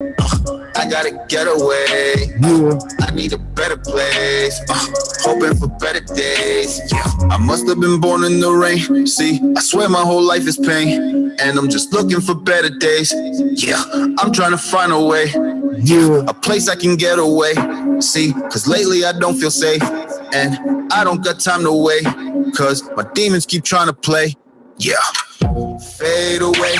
I gotta get away. I need a better place. Hoping for better days. Yeah, I must have been born in the rain. See, I swear my whole life is pain, and I'm just looking for better days. Yeah, I'm trying to find a way. Yeah, a place I can get away. See, cause lately I don't feel safe, and I don't got time to wait. Cause my demons keep trying to play. Yeah, fade away.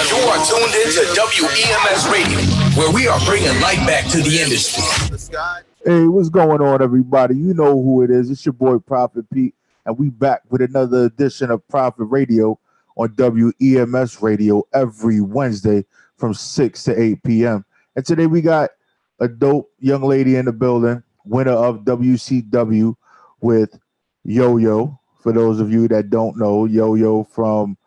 You are tuned into WEMS Radio, where we are bringing light back to the industry. Hey, what's going on, everybody? You know who it is. It's your boy, Prophet Pete, and we back with another edition of Prophet Radio on WEMS Radio every Wednesday from 6 to 8 p.m. And today we got a dope young lady in the building, winner of WCW with Yo-Yo. For those of you that don't know, Yo-Yo from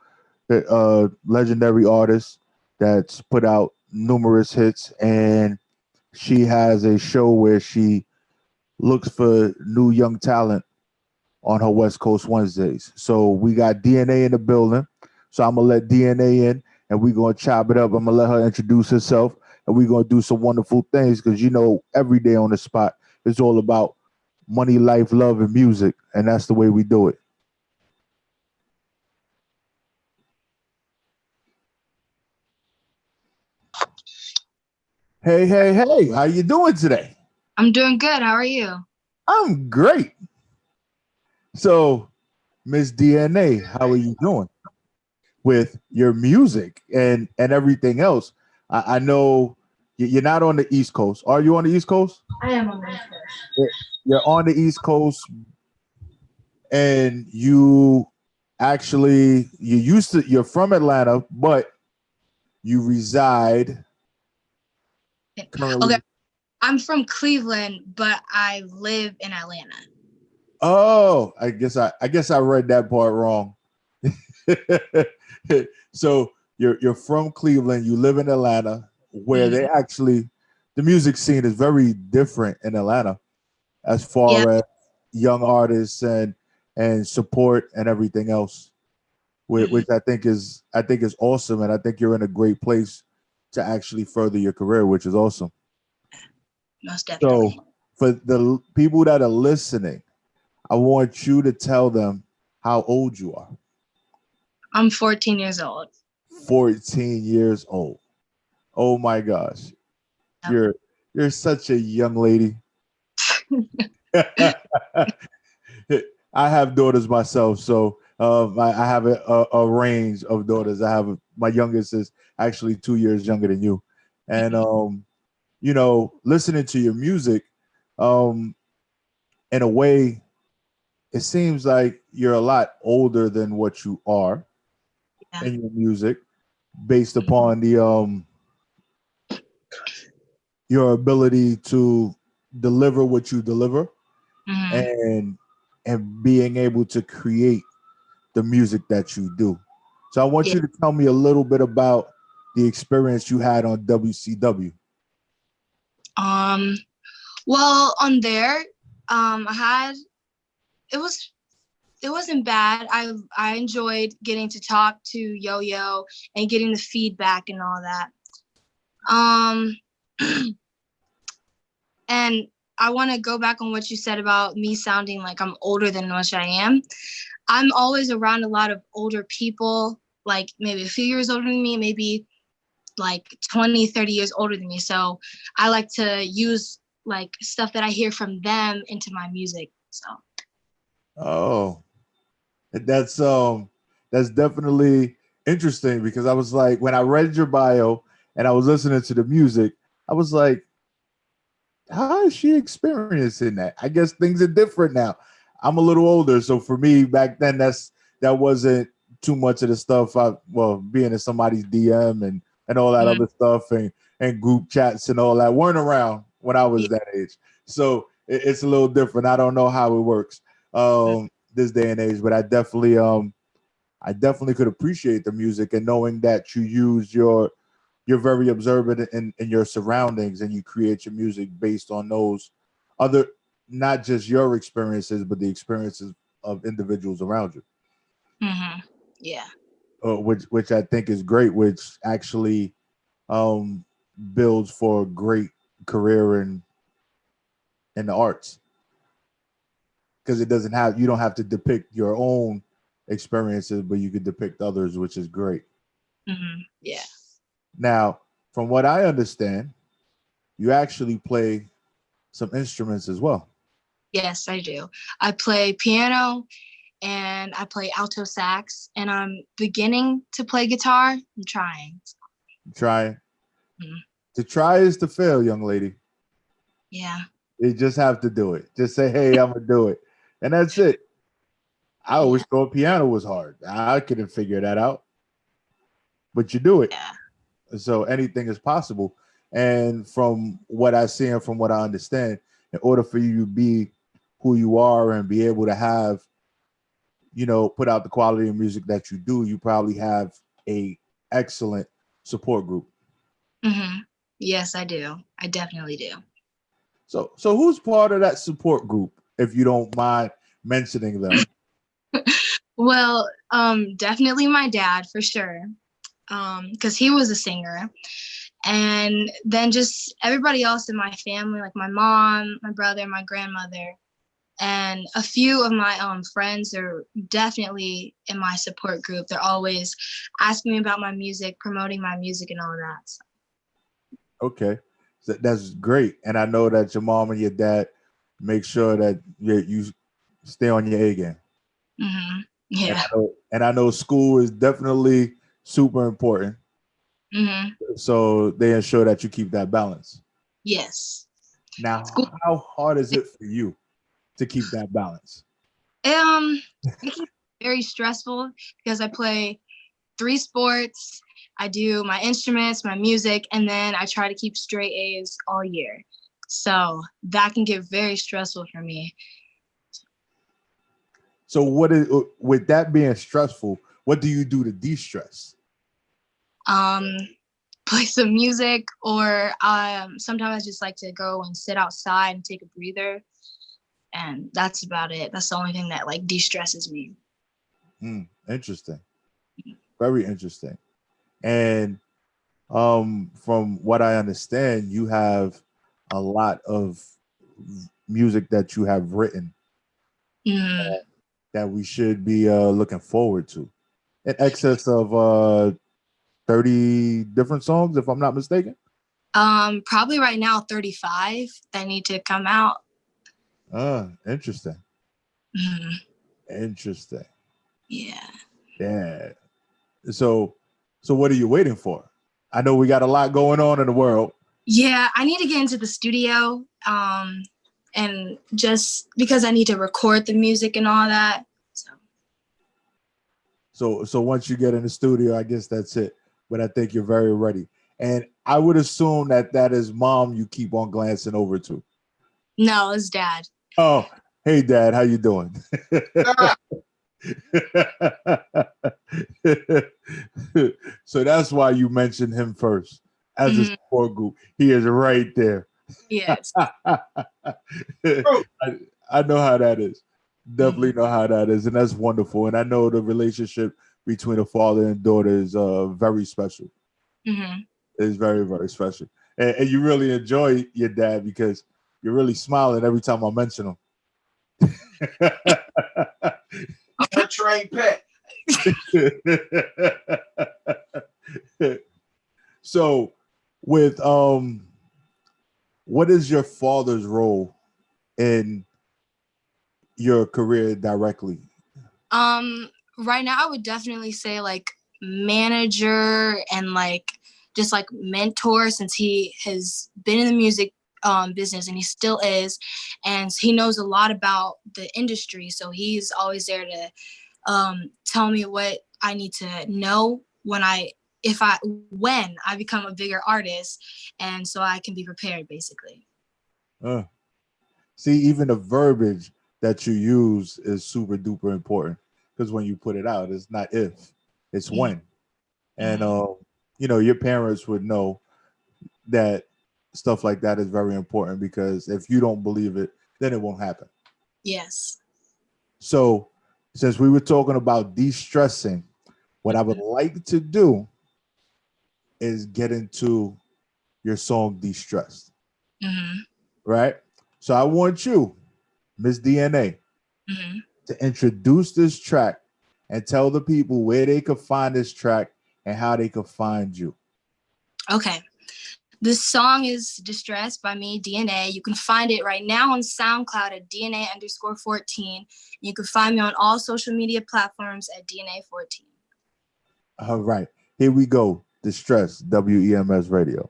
the legendary artist that's put out numerous hits, and she has a show where she looks for new young talent on her West Coast Wednesdays. So we got DNA in the building. So I'm going to let DNA in and we're going to chop it up. I'm going to let her introduce herself and we're going to do some wonderful things because, you know, every day on the spot is all about money, life, love, and music. And that's the way we do it. Hey, hey, hey, how you doing today? I'm doing good. How are you? I'm great. So, Miss DNA, how are you doing with your music and everything else? I know you're not on the East Coast. Are you on the East Coast? I am on the East Coast. You're on the East Coast, and you're from Atlanta, but you reside currently. Okay. I'm from Cleveland, but I live in Atlanta. Oh, I guess I read that part wrong. So you're from Cleveland, you live in Atlanta, where they actually the music scene is very different in Atlanta as far as young artists and support and everything else, which I think is awesome, and I think you're in a great place to actually further your career, which is awesome. Most definitely. So for the people that are listening, I want you to tell them how old you are. I'm 14 years old. 14 years old. Oh my gosh. Yep. You're such a young lady. I have daughters myself, so I have a range of daughters. My youngest is actually 2 years younger than you. And you know, listening to your music, in a way, it seems like you're a lot older than what you are in your music, based upon the your ability to deliver what you deliver, and being able to create the music that you do. So I want you to tell me a little bit about the experience you had on WCW. Well, on there, it wasn't bad. I enjoyed getting to talk to Yo-Yo and getting the feedback and all that. And I want to go back on what you said about me sounding like I'm older than what I am. I'm always around a lot of older people, like maybe a few years older than me, maybe like 20, 30 years older than me. So I like to use like stuff that I hear from them into my music. So. Oh, that's definitely interesting, because I was like, when I read your bio and I was listening to the music, I was like, how is she experiencing that? I guess things are different now. I'm a little older, so for me back then, that wasn't too much of the stuff. Being in somebody's DM and all that other stuff and group chats and all that weren't around when I was that age. So it's a little different. I don't know how it works this day and age, but I definitely could appreciate the music, and knowing that you use you're very observant in your surroundings, and you create your music based on those other, not just your experiences, but the experiences of individuals around you. Yeah. Which I think is great, which actually builds for a great career in the arts, because it doesn't have, you don't have to depict your own experiences, but you could depict others, which is great. Yeah. Now, from what I understand, you actually play some instruments as well. Yes, I do. I play piano and I play alto sax, and I'm beginning to play guitar. I'm trying. Trying. Mhm. To try is to fail, young lady. Yeah. You just have to do it. Just say, hey, I'm gonna do it. And that's it. I always thought piano was hard. I couldn't figure that out. But you do it. Yeah. So anything is possible. And from what I see and from what I understand, in order for you to be who you are and be able to have, put out the quality of music that you do, you probably have a excellent support group. Yes, I do. I definitely do. So who's part of that support group, if you don't mind mentioning them? Well, definitely my dad for sure, because he was a singer. And then just everybody else in my family, like my mom, my brother, my grandmother, and a few of my friends are definitely in my support group. They're always asking me about my music, promoting my music, and all of that. So. Okay, so that's great. And I know that your mom and your dad make sure that you stay on your A game. Yeah. And I know school is definitely super important. So they ensure that you keep that balance. Yes. Now, how hard is it for you to keep that balance? It's very stressful because I play 3 sports. I do my instruments, my music, and then I try to keep straight A's all year. So that can get very stressful for me. So with that being stressful, what do you do to de-stress? Play some music, or sometimes I just like to go and sit outside and take a breather. And that's about it. That's the only thing that like de-stresses me. Interesting. Very interesting. And from what I understand, you have a lot of music that you have written that we should be looking forward to. In excess of 30 different songs, if I'm not mistaken. Probably right now 35 that need to come out. Interesting. Interesting. Yeah. So what are you waiting for? I know we got a lot going on in the world. Yeah, I need to get into the studio, and just because I need to record the music and all that. So once you get in the studio, I guess that's it. But I think you're very ready. And I would assume that is mom you keep on glancing over to. No, it's dad. Oh, hey, Dad, how you doing? So that's why you mentioned him first as a support group. He is right there. Yes. I know how that is. Definitely know how that is. And that's wonderful. And I know the relationship between a father and daughter is very special. It's very, very special. And you really enjoy your dad because you're really smiling every time I mention him. I'm a trained pet. So with what is your father's role in your career directly? Right now I would definitely say like manager and like just like mentor, since he has been in the music business and he still is, and he knows a lot about the industry, so he's always there to tell me what I need to know when I become a bigger artist, and so I can be prepared basically. See, even the verbiage that you use is super duper important, because when you put it out, it's not if, it's when. And your parents would know that stuff like that is very important, because if you don't believe it, then it won't happen. Yes. So since we were talking about de-stressing, what I would like to do is get into your song Distressed. Mm-hmm. Right? So I want you, Miss DNA, Mm-hmm. to introduce this track and tell the people where they could find this track and how they could find you. Okay. This song is Distressed by me, DNA. You can find it right now on SoundCloud at DNA_14. You can find me on all social media platforms at DNA14. All right. Here we go. Distressed, WEMS Radio.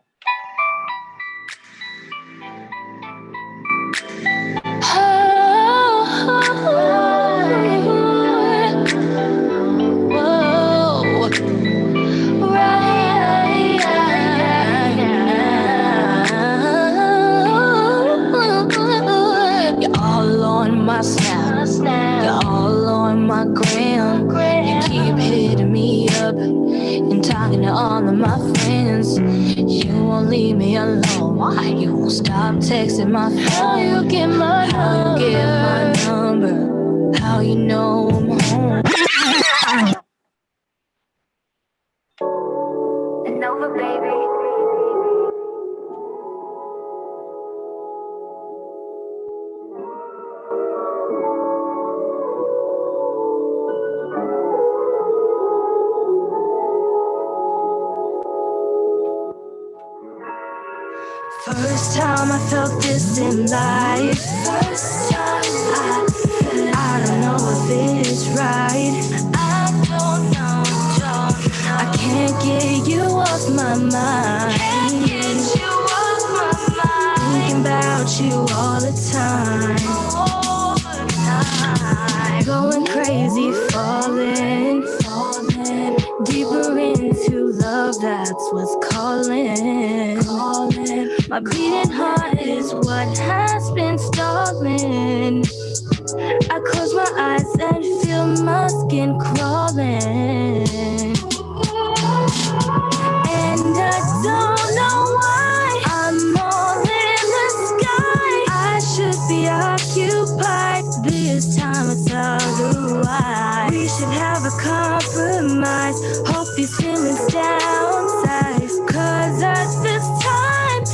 My snap, you're all on my gram. You keep hitting me up and talking to all of my friends. You won't leave me alone. Why? You won't stop texting my phone. How you get my number? How you know I'm home? Nova, baby. First time I felt this in life. First time I don't know if it's right. I don't know. I can't get you off my mind. Can't get you off my mind. Thinking about you all the time. All the time. Going crazy, falling deeper into love. That's what's calling. My beating heart is what has been stalling. I close my eyes and feel my skin crawling. And I don't know why I'm all in the sky. I should be occupied. This time it's otherwise. We should have a compromise. Hope these feelings downsize. Cause at this time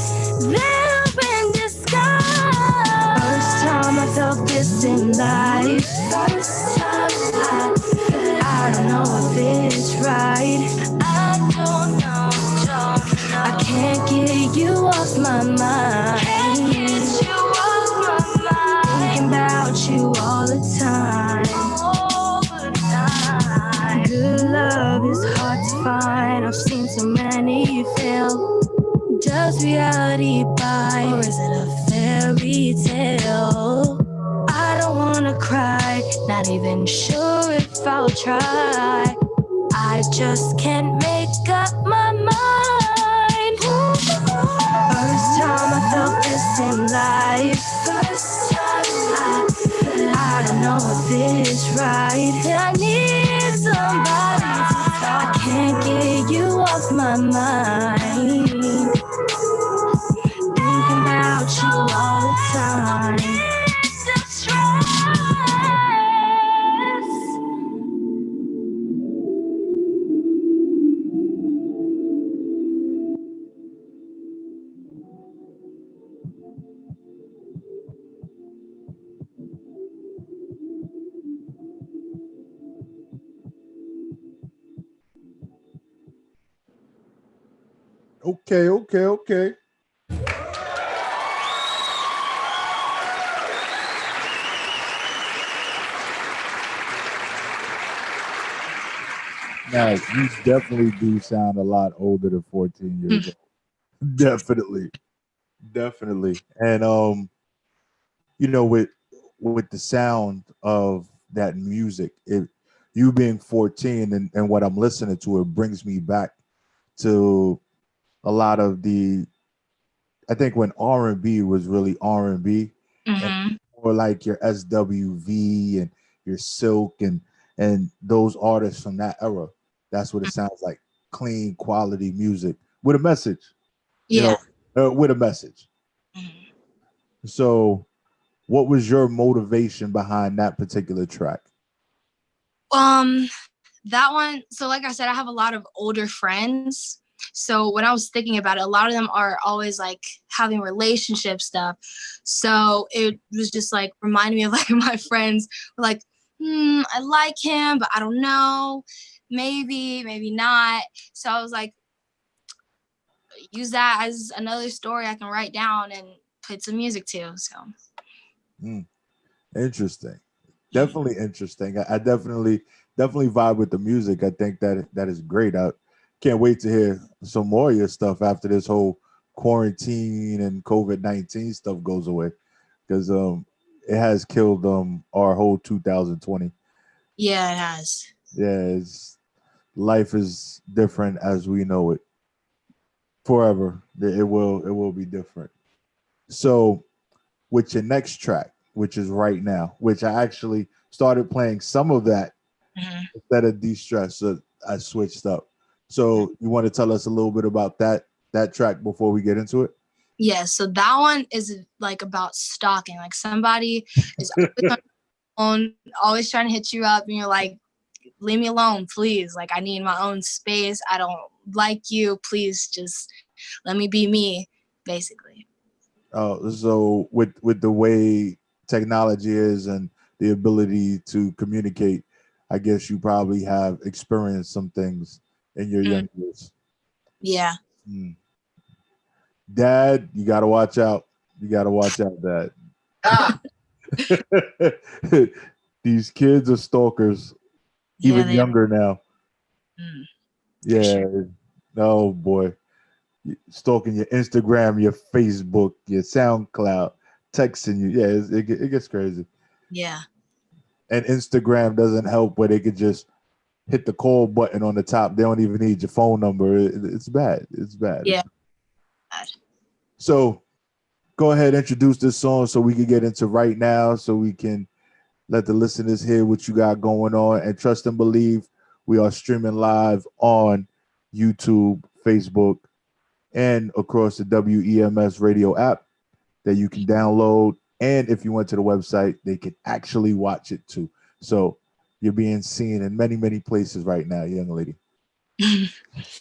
they're in disguise. First time I felt this in life. First time I don't know if it's right. I don't know. I can't get you off my mind. Can't get you off my mind. Thinking about you all the time. All the time. Good love is hard to find. I've seen so many fail. Does reality buy, or is it a fairy tale? I don't wanna cry, not even sure if I'll try. I just can't make up my mind. First time I felt this in life. First time I don't know if it's right. I need somebody to talk. I can't get you off my mind. Thinking about you all the time. Okay. Now, you definitely do sound a lot older than 14 years old. Definitely. And you know, with the sound of that music, you being 14 and what I'm listening to, it brings me back to a lot of I think when R&B was really R&B, or like your SWV and your Silk and those artists from that era. That's what it sounds like. Clean, quality music with a message. Yeah. With a message. Mm-hmm. So what was your motivation behind that particular track? That one, so like I said, I have a lot of older friends. So when I was thinking about it, a lot of them are always like having relationship stuff. So it was just like reminding me of like my friends were like, I like him, but I don't know. Maybe not. So I was like, use that as another story I can write down and put some music to. So interesting. Definitely interesting. I definitely vibe with the music. I think that is great. I can't wait to hear some more of your stuff after this whole quarantine and COVID-19 stuff goes away, because it has killed our whole 2020. Yeah, it has. Yeah, life is different as we know it. Forever, it will be different. So, with your next track, which is Right Now, which I actually started playing some of that instead of De-Stress, so I switched up. So, you want to tell us a little bit about that track before we get into it? Yeah, so that one is like about stalking. Like somebody is always on the phone, always trying to hit you up, and you're like, leave me alone, please. Like, I need my own space. I don't like you. Please just let me be me, basically. Oh, so with the way technology is and the ability to communicate, I guess you probably have experienced some things in your young years. Yeah. Dad, you got to watch out. You got to watch out, Dad. These kids are stalkers, even younger now. Yeah. Sure. Oh, boy. Stalking your Instagram, your Facebook, your SoundCloud, texting you. Yeah, it gets crazy. Yeah. And Instagram doesn't help where they could just hit the call button on the top. They don't even need your phone number. It's bad. It's bad. Yeah. So go ahead, introduce this song so we can get into Right Now, so we can let the listeners hear what you got going on. And trust and believe, we are streaming live on YouTube, Facebook, and across the WEMS radio app that you can download. And if you went to the website, they can actually watch it too. So you're being seen in many, many places right now, young lady.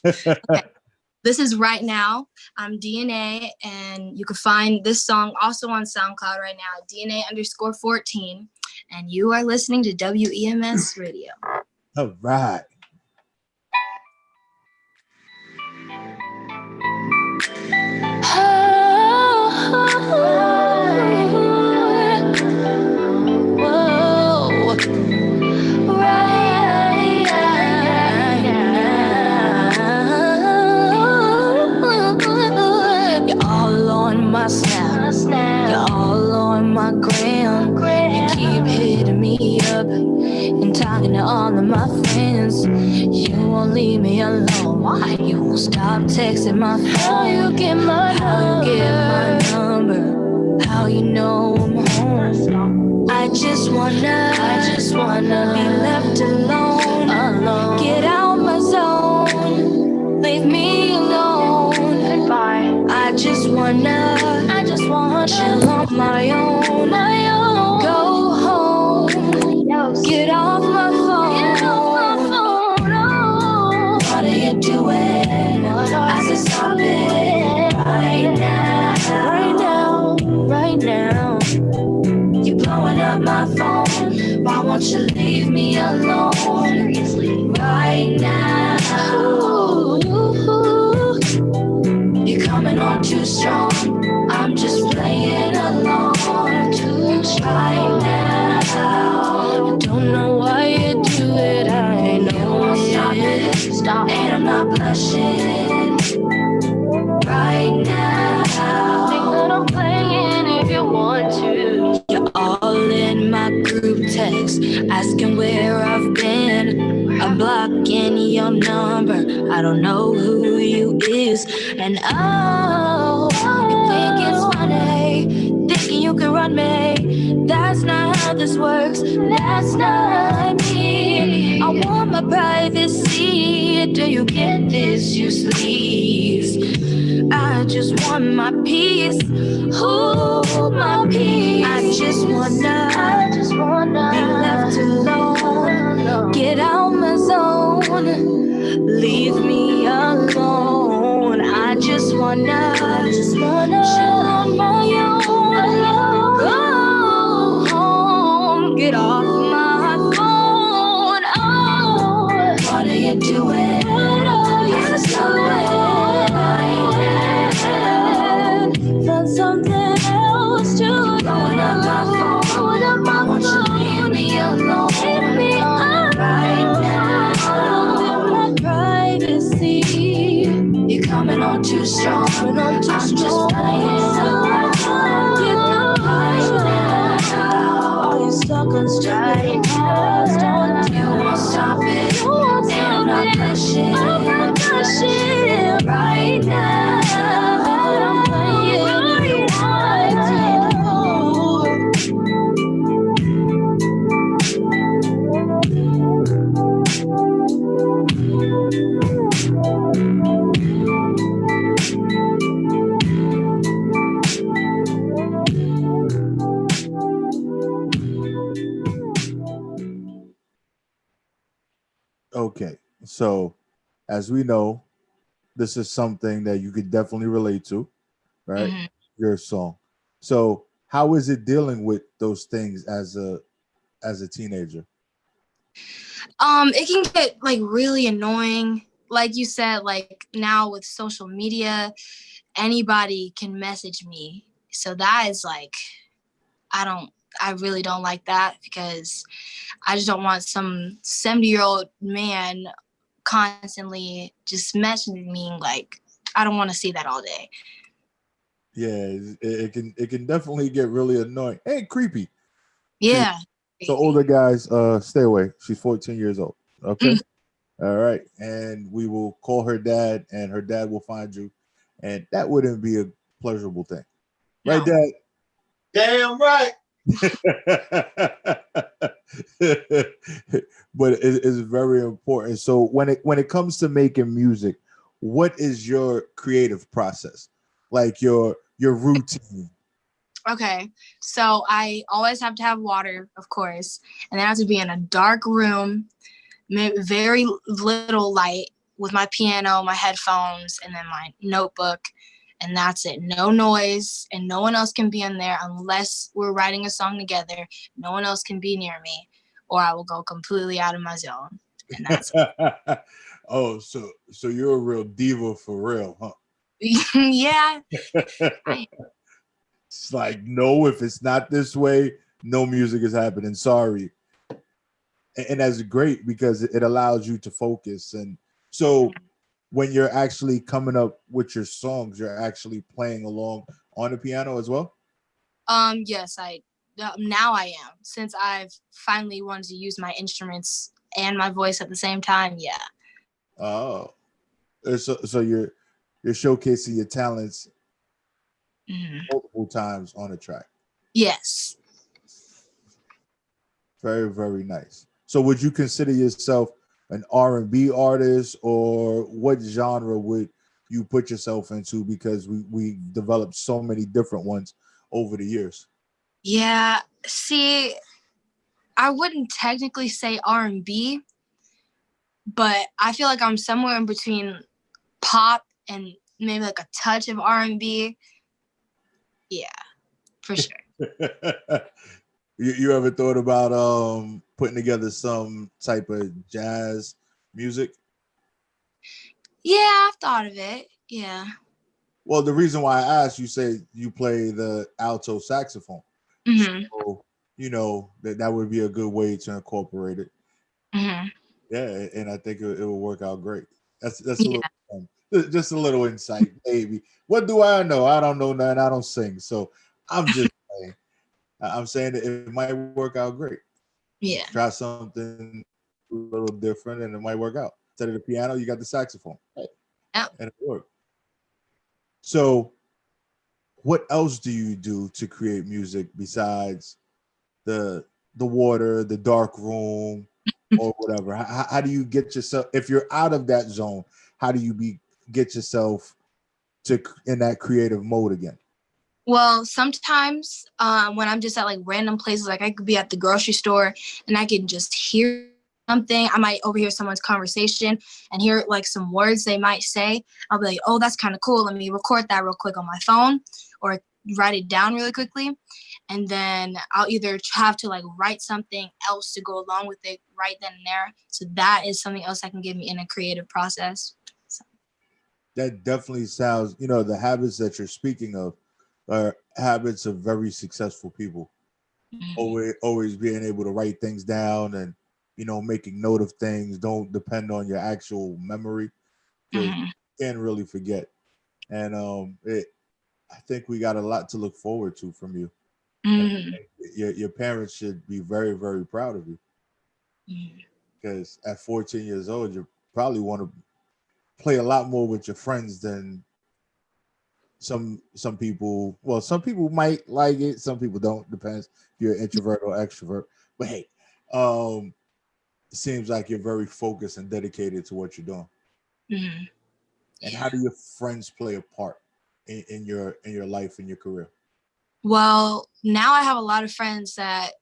Okay. This is Right Now. I'm DNA, and you can find this song also on SoundCloud right now, DNA_14. And you are listening to WEMS Radio. All right. You're all on my gram. You keep hitting me up and talking to all of my friends. You won't leave me alone. Why? You won't stop texting my phone. How you get my number? How you know I'm home? I just wanna be left alone. Get out my zone. Leave me alone. Goodbye. I just wanna chill on my own. Go home. Get off my phone. What are you doing? I said stop it right now. You're blowing up my phone. Why won't you leave me alone? Right now. You're coming on too strong. I'm just playing along right now. Don't know why you do it. I know it. Stop it. And I'm not blushing right now. Think that I'm playing if you want to. You're all in my group text, asking where I've been. I'm blocking your number. I don't know who you is. And oh, you think it's funny, thinking you can run me. That's not how this works. That's not me. I want my privacy. Do you get this, you sleaze? I just want my peace. Hold my peace. I just wanna be left alone. Get out my zone. Leave me alone. just wanna chill on my own. Go home, get off my phone. Oh, what are you doing? What are you doing? Find something else to do. Blowing up my phone. Won't you leave me alone? Leave me alone right now. My privacy. You're coming on too strong. I'm just playing are you stuck on strike? You won't stop it. And I'm pushing right now. I'm playing you Okay, so as we know, this is something that you could definitely relate to, right? Mhm. Your song. So how is it dealing with those things as a teenager? It can get like really annoying. Like you said, like now with social media, anybody can message me. So that is like, I really don't like that because I just don't want some 70-year-old man constantly just messaging me. Like, I don't want to see that all day. Yeah, it can definitely get really annoying and creepy. Yeah. So older guys, stay away. She's 14 years old. Okay. All right. And we will call her dad and her dad will find you. And that wouldn't be a pleasurable thing. No. Right, Dad? Damn right. But it is very important. So when it comes to making music, what is your creative process? Like your routine? Okay, so I always have to have water, of course, and then I have to be in a dark room, very little light, with my piano, my headphones, and then my notebook, and that's it. No noise, and no one else can be in there unless we're writing a song together. No one else can be near me, or I will go completely out of my zone, and that's it. Oh, so you're a real diva for real, huh? Yeah. It's like, no, if it's not this way, no music is happening. Sorry. And that's great because it allows you to focus. And so when you're actually coming up with your songs, you're actually playing along on the piano as well? Yes, now I am. Since I've finally wanted to use my instruments and my voice at the same time, yeah. Oh. So you're showcasing your talents multiple times on a track. Yes. Very, very nice. So would you consider yourself an R&B artist, or what genre would you put yourself into? Because we developed so many different ones over the years. Yeah. See, I wouldn't technically say R&B, but I feel like I'm somewhere in between pop and maybe like a touch of R&B. Yeah, for sure. You ever thought about putting together some type of jazz music? Yeah, I've thought of it. Yeah. Well, the reason why I asked, you say you play the alto saxophone. Mm-hmm. So, that would be a good way to incorporate it. Mm-hmm. Yeah, and I think it will work out great. That's a Yeah. little just a little insight, maybe. What do I know? I don't know nothing. I don't sing, so I'm just saying. I'm saying that it might work out great. Yeah. Try something a little different, and it might work out. Instead of the piano, you got the saxophone, Yeah. and it worked. So, what else do you do to create music besides the water, the dark room, or whatever? How do you get yourself, if you're out of that zone, how do you get yourself in that creative mode again? Well, sometimes when I'm just at like random places, like I could be at the grocery store and I can just hear something. I might overhear someone's conversation and hear like some words they might say. I'll be like, oh, that's kind of cool. Let me record that real quick on my phone or write it down really quickly. And then I'll either have to like write something else to go along with it right then and there. So that is something else that can give me in a creative process. So. That definitely sounds, the habits that you're speaking of are habits of very successful people. Always being able to write things down and, making note of things. Don't depend on your actual memory. You can't really forget. And I think we got a lot to look forward to from you. Your parents should be very, very proud of you. Because at 14 years old, you probably want to play a lot more with your friends than some people. Well, some people might like it, some people don't. Depends if you're an introvert or extrovert. But hey, it seems like you're very focused and dedicated to what you're doing. And how do your friends play a part in your life and your career? Well, now I have a lot of friends that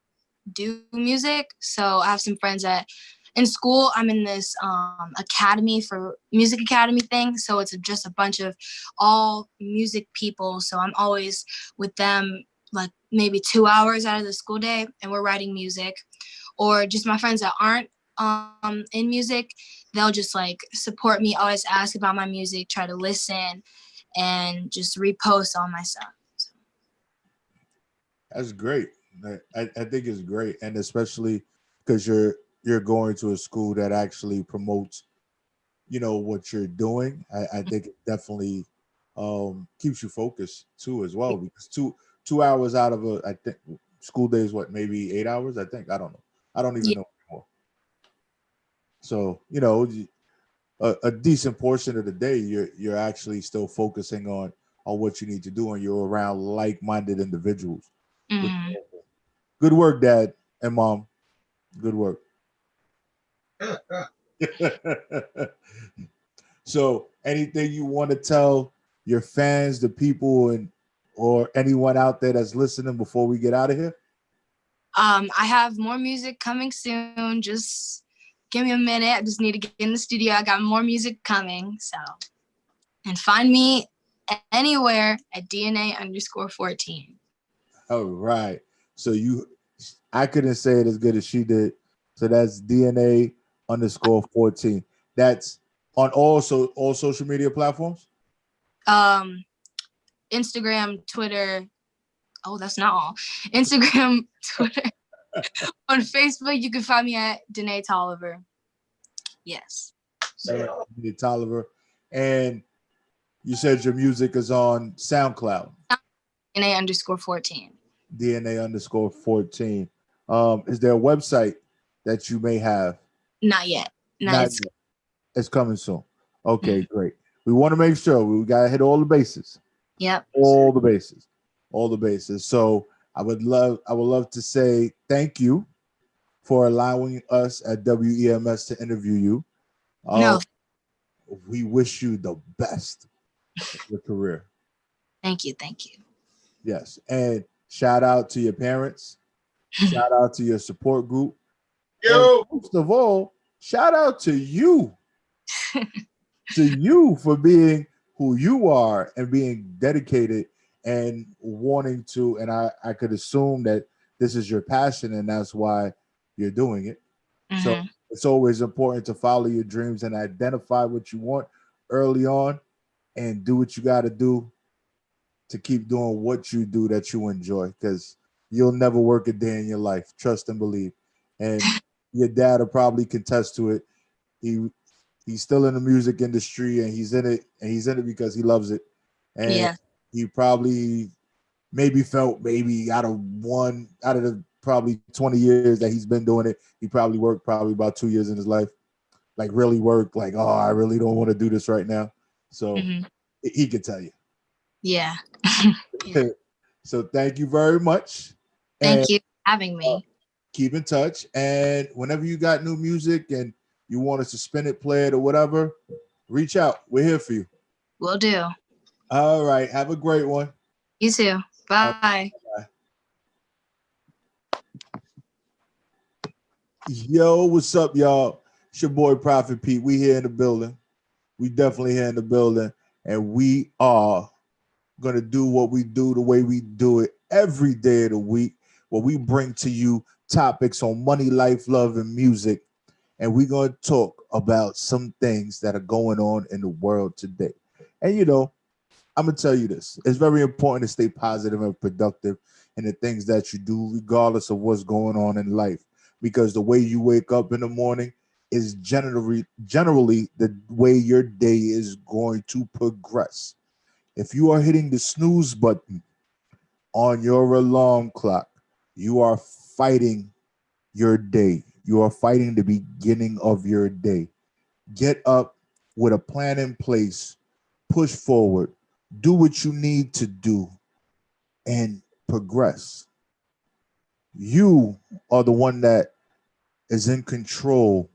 do music. So I have some friends that in school, I'm in this music academy thing. So it's just a bunch of all music people. So I'm always with them like maybe 2 hours out of the school day and we're writing music. Or just my friends that aren't in music, they'll just like support me, always ask about my music, try to listen and just repost all my stuff. So. That's great. I think it's great. And especially because you're going to a school that actually promotes, what you're doing. I think it definitely keeps you focused too as well, because two hours out of I think school day is what, maybe 8 hours? I think. I don't know. I don't even know anymore. So, a decent portion of the day you're actually still focusing on what you need to do, and you're around like-minded individuals. Good work, Dad and Mom. Good work. So, anything you want to tell your fans, the people, or anyone out there that's listening before we get out of here? I have more music coming soon. Just give me a minute. I just need to get in the studio. I got more music coming. So, and find me anywhere at DNA_14. All right. So I couldn't say it as good as she did. So that's DNA_14. That's on all social media platforms? Instagram, Twitter. Oh, that's not all. Instagram, Twitter. On Facebook, you can find me at Danae Tolliver. Yes. Danae Tolliver. And you said your music is on SoundCloud. DNA_14. DNA_14. Is there a website that you may have? Not yet. Not yet. It's coming soon. Okay, great. We want to make sure we got to hit all the bases. Yep. All the bases. So I would love to say thank you for allowing us at WEMS to interview you. No. We wish you the best in your career. Thank you. Yes. And shout out to your parents. Shout out to your support group. Yo. And most of all, shout out to you. To you for being who you are and being dedicated and wanting to, and I could assume that this is your passion and that's why you're doing it. So it's always important to follow your dreams and identify what you want early on and do what you got to do to keep doing what you do that you enjoy, because you'll never work a day in your life. Trust and believe. And your dad will probably contest to it. He's still in the music industry and he's in it because he loves it. And he probably felt out of the probably 20 years that he's been doing it, he probably worked about 2 years in his life, like really worked, like, oh, I really don't want to do this right now. So he could tell you. Yeah. So thank you very much. Thank you for having me. Keep in touch. And whenever you got new music and you want us to spin it, play it, or whatever, reach out. We're here for you. Will do. All right. Have a great one. You too. Bye. Bye. Yo, what's up, y'all? It's your boy Prophet Pete. We here in the building. We definitely here in the building, and we are gonna do what we do the way we do it every day of the week, where we bring to you topics on money, life, love, and music, and we're gonna talk about some things that are going on in the world today. And you know, I'm gonna tell you this: it's very important to stay positive and productive in the things that you do, regardless of what's going on in life, because the way you wake up in the morning is generally the way your day is going to progress. If you are hitting the snooze button on your alarm clock, you are fighting your day. You are fighting the beginning of your day. Get up with a plan in place, push forward, do what you need to do, and progress. You are the one that is in control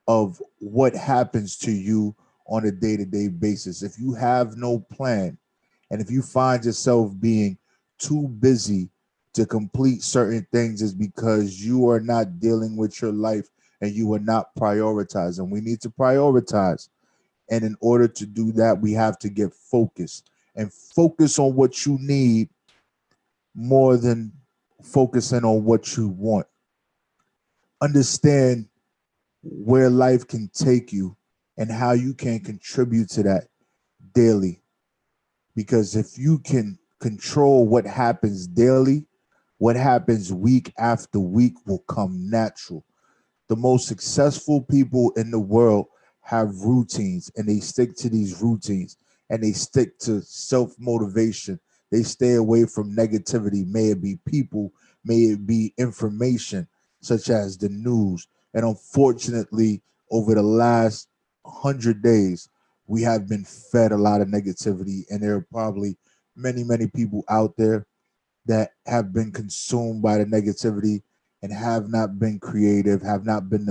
of what happens to you on a day-to-day basis. If you have no plan, and if you find yourself being too busy to complete certain things, is because you are not dealing with your life and you are not prioritizing. We need to prioritize. And in order to do that, we have to get focused and focus on what you need more than focusing on what you want. Understand where life can take you and how you can contribute to that daily. Because if you can control what happens daily, what happens week after week will come natural. The most successful people in the world have routines, and they stick to these routines, and they stick to self-motivation. They stay away from negativity, may it be people, may it be information, such as the news. And unfortunately, over the last 100 days, we have been fed a lot of negativity, and there are probably many, many people out there that have been consumed by the negativity and have not been creative, have not been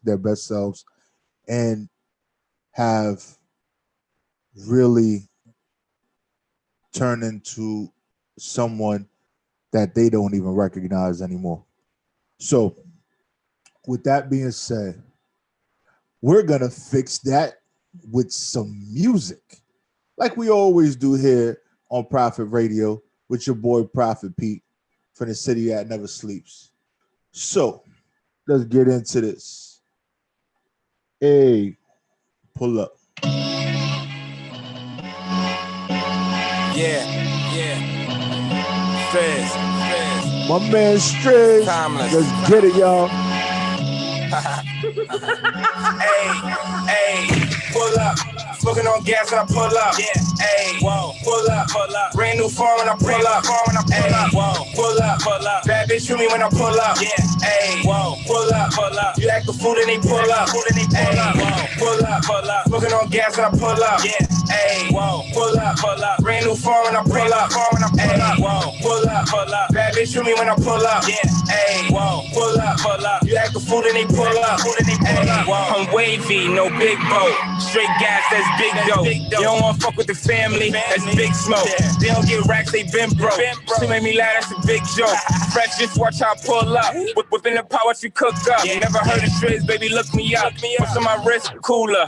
their best selves, and have really turned into someone that they don't even recognize anymore. So, with that being said, we're gonna fix that with some music, like we always do here on Prophet Radio with your boy Prophet Pete from the city that never sleeps. So let's get into this. Hey, pull up. Yeah. Stress. My man Stress. Timeless. Let's get it, y'all. Hey, pull up. Smoking on gas when I pull up. Yeah, ayy, whoa, pull up. Brand new phone when I pull up. Ayy, whoa, pull up. Bad bitch shoot me when I pull up. Yeah, ayy, whoa, pull up. You act the fool and they pull up. Ayy, whoa, pull up. Smoking on gas when I pull up. Yeah, ayy, whoa, pull up. Brand new phone when I pull up. Ayy, whoa, pull up. Bad bitch shoot me when I pull up. Yeah, ayy, whoa, pull up. You act the fool and they pull up. Ayy, whoa, I'm wavy, no big boat. Straight gas, that's big dough. You don't wanna fuck with the family, that's big smoke. They don't get racks, they been broke. She made me laugh, that's a big joke. Fresh, just watch how I pull up. Whipping the pot, what you cook up. Never heard of Stress, baby, look me up. What's on my wrist? Cooler.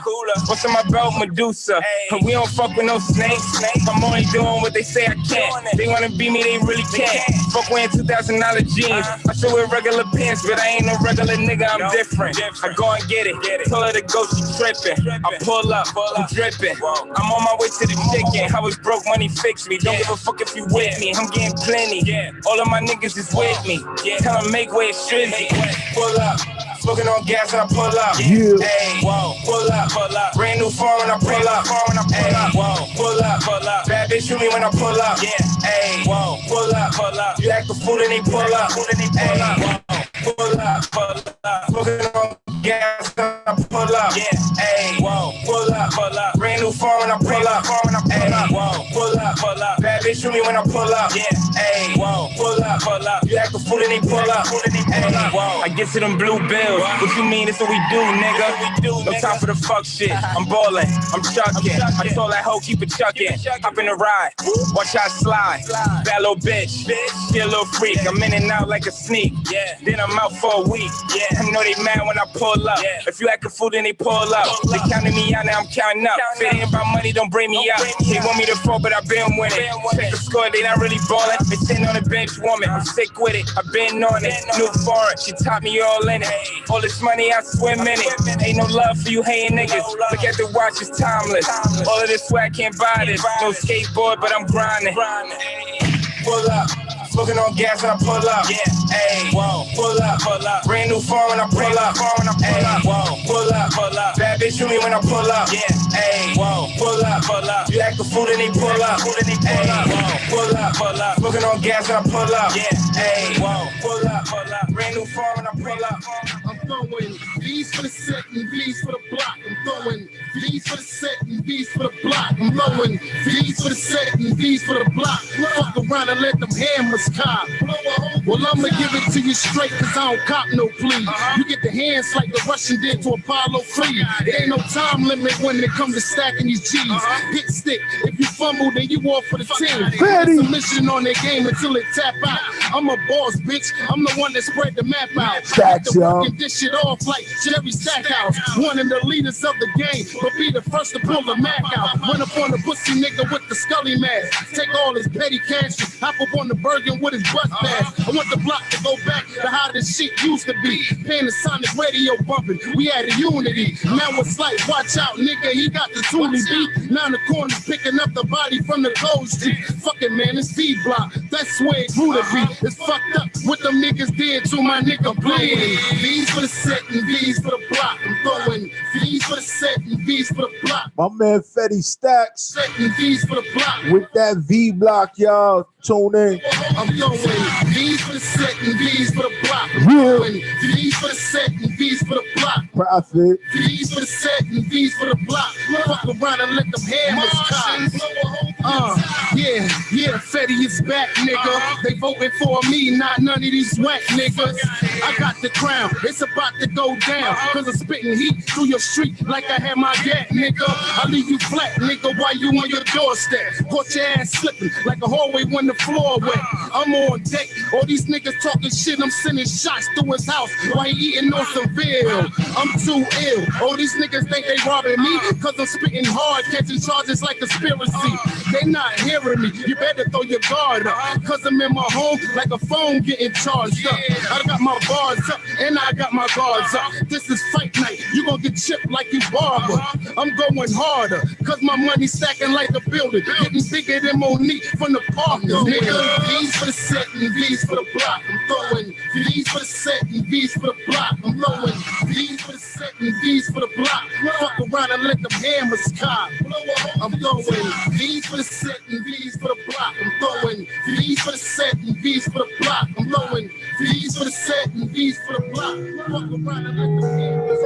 What's on my belt? Medusa. We don't fuck with no snakes. I'm only doing what they say I can't. They wanna be me, they really can't. Fuck wearing $2,000 jeans. I should wear regular pants, but I ain't no regular nigga, I'm different. I go and get it. Tell her to go, she tripping. I pull up, I'm dripping. I'm on my way to the chicken. I was broke, money fixed me. Don't give a fuck if you with me. I'm getting plenty. All of my niggas is with me. Tell them make way, it's Strizzy. Pull up. Smoking on gas when I pull up. Ayy, whoa, pull up. Brand new phone when I pull up. Ayy, whoa, pull up. Bad bitch shoot me when I pull up. Ayy, whoa, pull up. You act the fool and they pull up. Ayy, whoa, pull up. Smoking on gas when I pull up. Ayy, whoa, pull up. up. Brand new phone when I pull up. Ayy, whoa, pull up. Bad bitch with me when I pull up. Yeah, ayy, whoa, pull up. You act a fool and they pull up. Ayy, whoa, I get to them blue bills. What you mean? It's what we do, nigga. No time for the fuck shit. I'm ballin', I'm chuckin'. I told that hoe keep it chuckin'. Hop in the ride, watch how I slide. Bad little bitch, she a little freak. I'm in and out like a sneak. Then I'm out for a week. I know they mad when I pull up. If you act a fool, then they pull up. They counting me out, now I'm counting up. If it ain't about money, don't bring me up. They want me to fall, but I've been winning. Check the score, they not really ballin'. They sitting on the bench, woman. I'm sick with it. I've been on it. New foreign, she taught me all in it. All this money, I swim in it. Ain't no love for you hating niggas. Look at the watch, it's timeless. All of this swag can't buy this. No skateboard, but I'm grinding. Pull up. Smoking on gas when I pull up. Ayy, whoa, pull up. Brand new phone when I pull up. Ayy, whoa, pull up. Bad bitch with me when I pull up. Ayy, whoa, pull up. You act a fool and they pull up. Ayy, whoa, pull up. Smoking on gas when I pull up. Ayy, whoa, pull up. Brand new phone when I pull up. I'm throwing V's for the set and V's for the block. I'm throwing V's for the set and V's for the block. I'm throwing V's for the set and V's for the block. Fuck around and let them hammers cop. Well, I'ma give it to you straight, cause I don't cop no plea. You get the hands like the Russian did to Apollo Creed. It ain't no time limit when it comes to stacking these G's. Hit stick, if you fumble, then you off for the team. It's a mission on their game until it tap out. I'm a boss, bitch. I'm the one that spread the map out. Facts, I get this shit off like Jerry Stackhouse. One of the leaders of the game, but be the first to pull the Mac out. Run up on the pussy nigga with the Scully mask. Take all his petty cash, hop up on the Bergen with his bus pass. I want the block to go back to how this shit used to be. Panasonic radio bumping, we had a unity. Now it's like, watch out, nigga, he got the Thule beat. Now the corner picking up the body from the Gold Street. Fuck it, man, it's D-Block. That's where it grew to be. It's fucked up what them niggas did to my nigga bleed. V's for the set and V's for the block. I'm throwing V's for the set and V's for the block. My man Fetty Stacks Set and V's for the block. with that V block, y'all. Tune in. I'm throwing V's for the set and V's for the block. I'm throwing V's for the set and V's for the block. Profit. V's for the set and V's for the block. Fuck around and let them hammers cock. Yeah, Fetty is back, nigga. They voting for me, not none of these whack niggas. I got the crown, it's about to go down. Cause I'm spitting heat through your street like I had my gat, nigga. I leave you flat, nigga, while you on your doorstep. Caught your ass slipping like a hallway when the floor wet. I'm on deck, all these niggas talking shit, I'm sending shots through his house while he eating on some veal. I'm too ill, all these niggas think they robbing me, cause I'm spitting hard, catching charges like conspiracy. They not hearing me, you better throw your guard up, cause I'm in my home like a phone getting charged up. I got my bars up, and I got my guards up. This is fight night, you gon' get chipped like you barber. I'm going harder, cause my money stacking like a building, getting bigger than Monique from the Parkers, nigga. V's for the set and V's for the block. I'm throwing V's for the set and V's for the block. I'm throwing V's for the set and V's for the block. Fuck around and let them hammers cock. I'm throwing V's for the set and V's for the block. I'm throwing V's for the set and V's for the block. I'm throwing V's for the set and V's for the block. Fuck around and let them hammers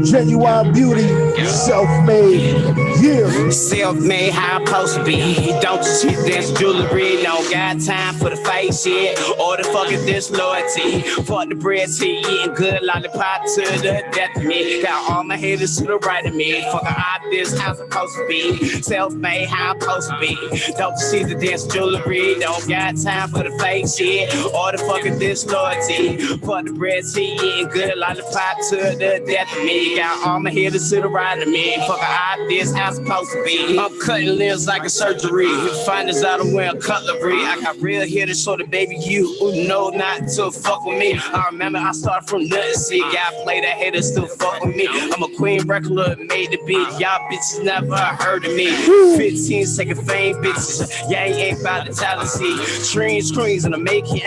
Genuine beauty, self-made. Yeah. Self-made, how I'm supposed to be. Don't shit that's jewelry. No got time for the fake shit or the fucking disloyalty. Fuck the bread, tea, eating good lollipop to the death of me. Got all my haters to the right of me. Fucking out this how I'm supposed to be. Self-made, how I'm supposed to be. Don't see the dance jewelry. Don't got time for the fake shit or the fucking disloyalty. Fuck the bread, tea, eating good lollipop to the death of me. Got all my haters to the right of me. Fucking out this how I'm supposed to be. I'm cutting limbs like a surgery. Finders out I'm wearing cutlery. I got real hitters, so the baby you know not to fuck with me. I remember I started from nothing. See, y'all play that hater still fuck with me. I'm a queen regular made to be. Y'all bitches never heard of me. 15 second fame bitches. Yeah, ain't about the talent. See, screens in the making.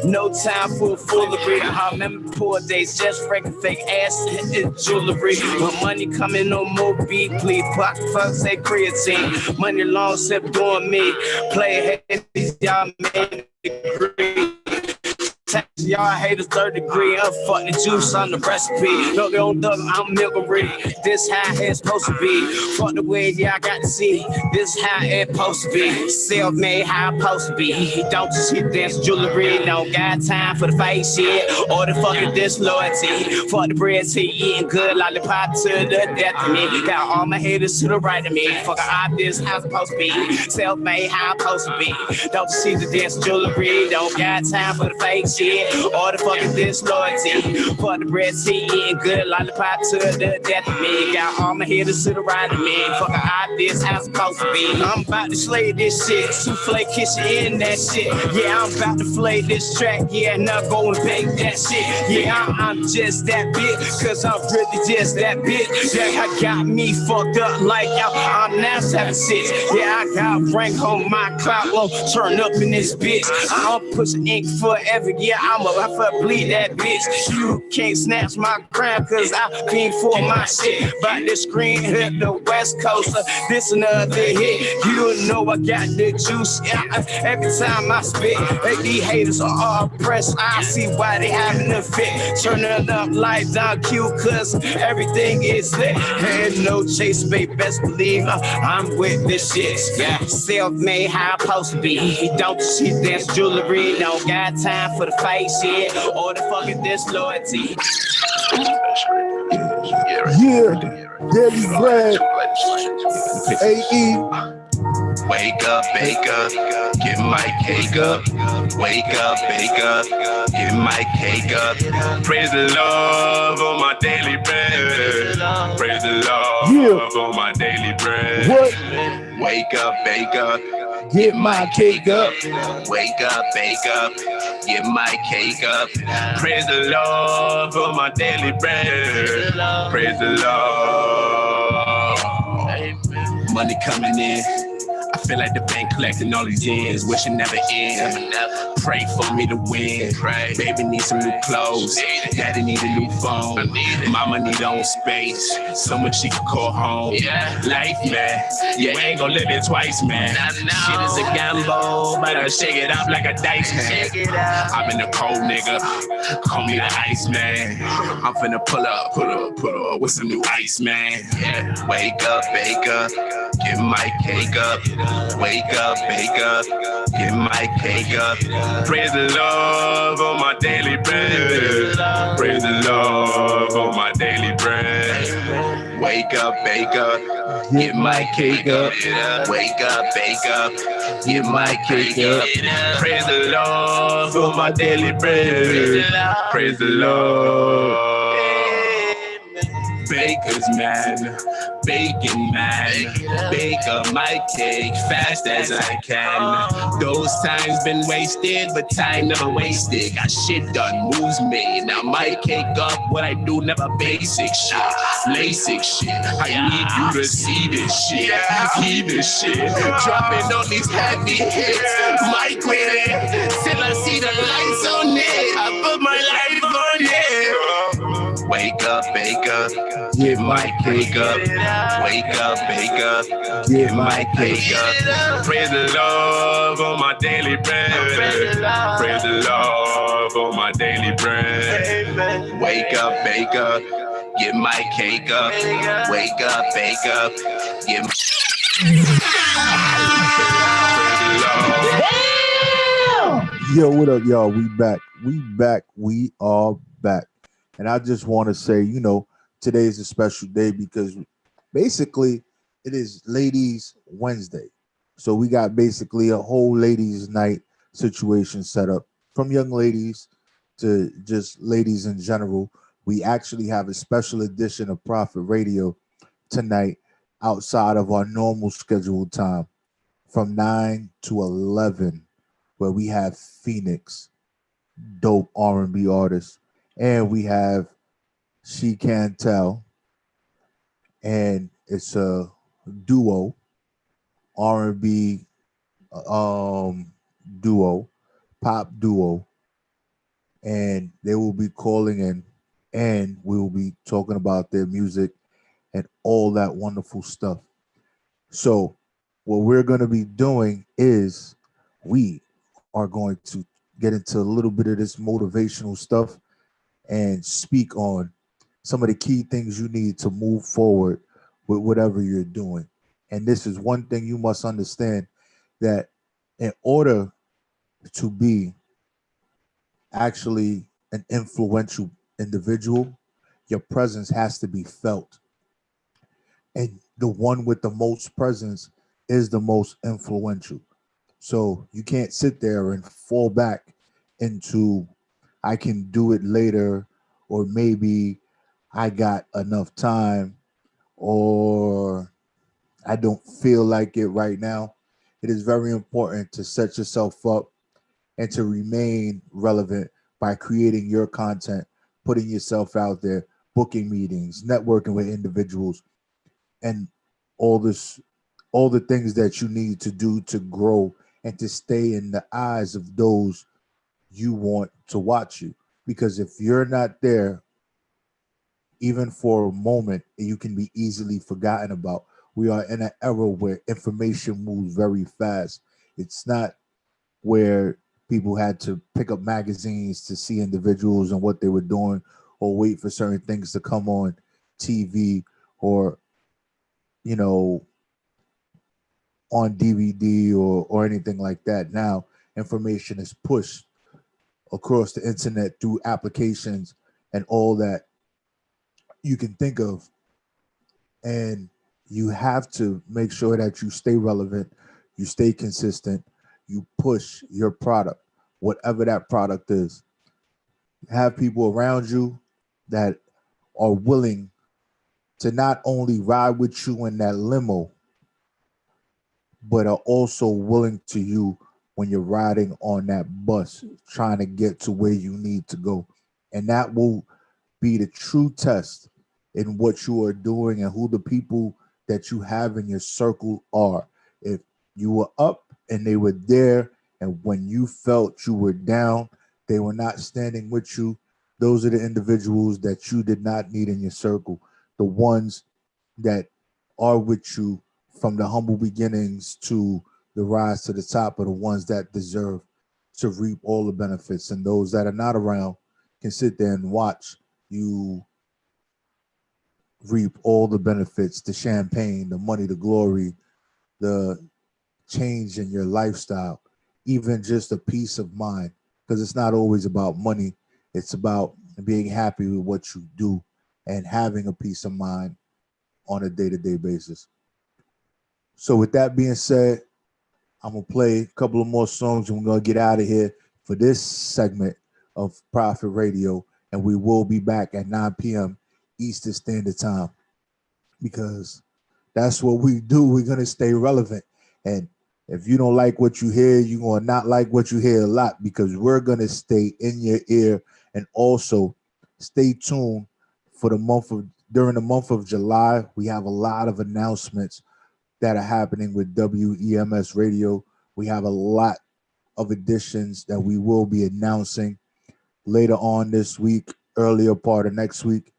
No time for foolery. I remember poor days just wrecking fake ass and jewelry. When money coming, no more beat, please. Fuck, say creatine. Money long sip doing me. Play heads, y'all made me agree. Y'all haters third degree. Fuck the juice on the recipe. Look on Doug, I'm milk ready. This how it's supposed to be. Fuck the way y'all got to see. This how it's supposed to be. Self-made how I'm supposed to be. He don't just hit dance jewelry. No got time for the fake shit or the fucking disloyalty. Fuck the bread tea, eating good lollipop to the death of me. Got all my haters to the right of me. Fuck this how it's supposed to be. Self-made how I'm supposed to be. Don't just see the dance jewelry. Don't got time for the fake shit or the fucking disloyalty. Fuck the bread tea, eating good lollipop to the death of me. Got all my haters to the right of me. Fuck this how it's supposed to be. I'm about to slay this shit. Souffle kitchen in that shit. Yeah, I'm about to flay this track. Yeah, now go and bake that shit. Yeah, I'm just that bitch. Cause I'm really just that bitch. Yeah, I got me fucked up like I'm now 7'6". Yeah, I got rank on my clout. Won't turn up in this bitch. I'm pushing ink forever. Yeah, I'm about to bleed that bitch. You can't snatch my crown cause I been for my shit. But the screen hit the West Coast. This another hit. You know I got the juice. Yeah, every time I spit, these haters are all pressed. I see why they having a fit. Turning up lights on cue cause everything is lit. And no chase, babe, best believe I'm with this shit. Yeah, self-made how I'm supposed to be. Don't shit dance jewelry. Don't got time for the fake shit or the fucking disloyalty. Yeah, Daily Bread, AE. Wake up, bake up, get my cake up. Wake up, bake up, get my cake up. Praise the Lord on my daily bread. Praise the Lord on my daily bread. What? Wake up, bake up, Get my cake up. wake up, bake up, get my cake up. Praise the Lord for my daily bread. Praise the Lord. Money coming in. I feel like the bank collecting all these years, wishing never end. Pray for me to win. Baby need some new clothes. Daddy need a new phone. Mama need her own space. Someone she can call home. Life, man. You ain't gonna live it twice, man. Shit is a gamble, but I shake it up like a dice hand. I'm in the cold, nigga. Call me the ice man. I'm finna pull up with some new ice, man. Yeah. Wake up, bake up, get my cake up. Wake up, bake up, get my cake up. Praise the Lord on my daily bread. Praise the Lord on my daily bread. Wake up, bake up, get my cake up. Wake up, bake up, get my cake up. Praise the Lord for my daily bread. Praise the Lord. Baker's man, baking man, bake up my cake fast as I can. Those times been wasted, but time never wasted. Got shit done, moves made. Now my cake up, what I do never basic shit, LASIK shit. I need you to see this shit, hear this shit. Dropping on these heavy hits, mic with it, till I see the lights on it. I put my life on it. Wake up, bake up, get my cake up. Wake up, bake up, get my cake up. Praise the Lord on my daily bread. Praise the Lord on my daily bread. Wake up, bake up, get my cake up. Wake up, bake up, get my Yo, what up, y'all? We back. We are back. And I just want to say, you know, today is a special day because basically it is Ladies Wednesday. So we got basically a whole ladies night situation set up from young ladies to just ladies in general. We actually have a special edition of Prophet Radio tonight outside of our normal scheduled time from 9 to 11, where we have Phoenix, dope R&B artist. And we have She Can Tell, and it's a duo, R&B duo, pop duo, and they will be calling in, and we will be talking about their music and all that wonderful stuff. So what we're going to be doing is we are going to get into a little bit of this motivational stuff and speak on some of the key things you need to move forward with whatever you're doing. And this is one thing you must understand, that in order to be actually an influential individual, your presence has to be felt. And the one with the most presence is the most influential. So you can't sit there and fall back into, I can do it later, or maybe I got enough time, or I don't feel like it right now. It is very important to set yourself up and to remain relevant by creating your content, putting yourself out there, booking meetings, networking with individuals, and all this, all the things that you need to do to grow and to stay in the eyes of those you want to watch you. Because if you're not there, even for a moment, you can be easily forgotten about. We are in an era where information moves very fast. It's not where people had to pick up magazines to see individuals and what they were doing, or wait for certain things to come on TV, or, you know, on DVD, or anything like that. Now information is pushed across the internet through applications and all that you can think of. And you have to make sure that you stay relevant, you stay consistent, you push your product, whatever that product is. Have people around you that are willing to not only ride with you in that limo, but are also willing to you when you're riding on that bus trying to get to where you need to go. And that will be the true test in what you are doing and who the people that you have in your circle are. If you were up and they were there, and when you felt you were down, they were not standing with you, those are the individuals that you did not need in your circle. The ones that are with you from the humble beginnings to the rise to the top are the ones that deserve to reap all the benefits. And those that are not around can sit there and watch you reap all the benefits, the champagne, the money, the glory, the change in your lifestyle, even just a peace of mind. Because it's not always about money. It's about being happy with what you do and having a peace of mind on a day-to-day basis. So with that being said, I'm going to play a couple of more songs and we're going to get out of here for this segment of Prophet Radio. And we will be back at 9 p.m. Eastern Standard Time, because that's what we do. We're going to stay relevant. And if you don't like what you hear, you're going to not like what you hear a lot, because we're going to stay in your ear. And also stay tuned for during the month of July. We have a lot of announcements that are happening with WEMS Radio. We have a lot of editions that we will be announcing later on this week, earlier part of next week,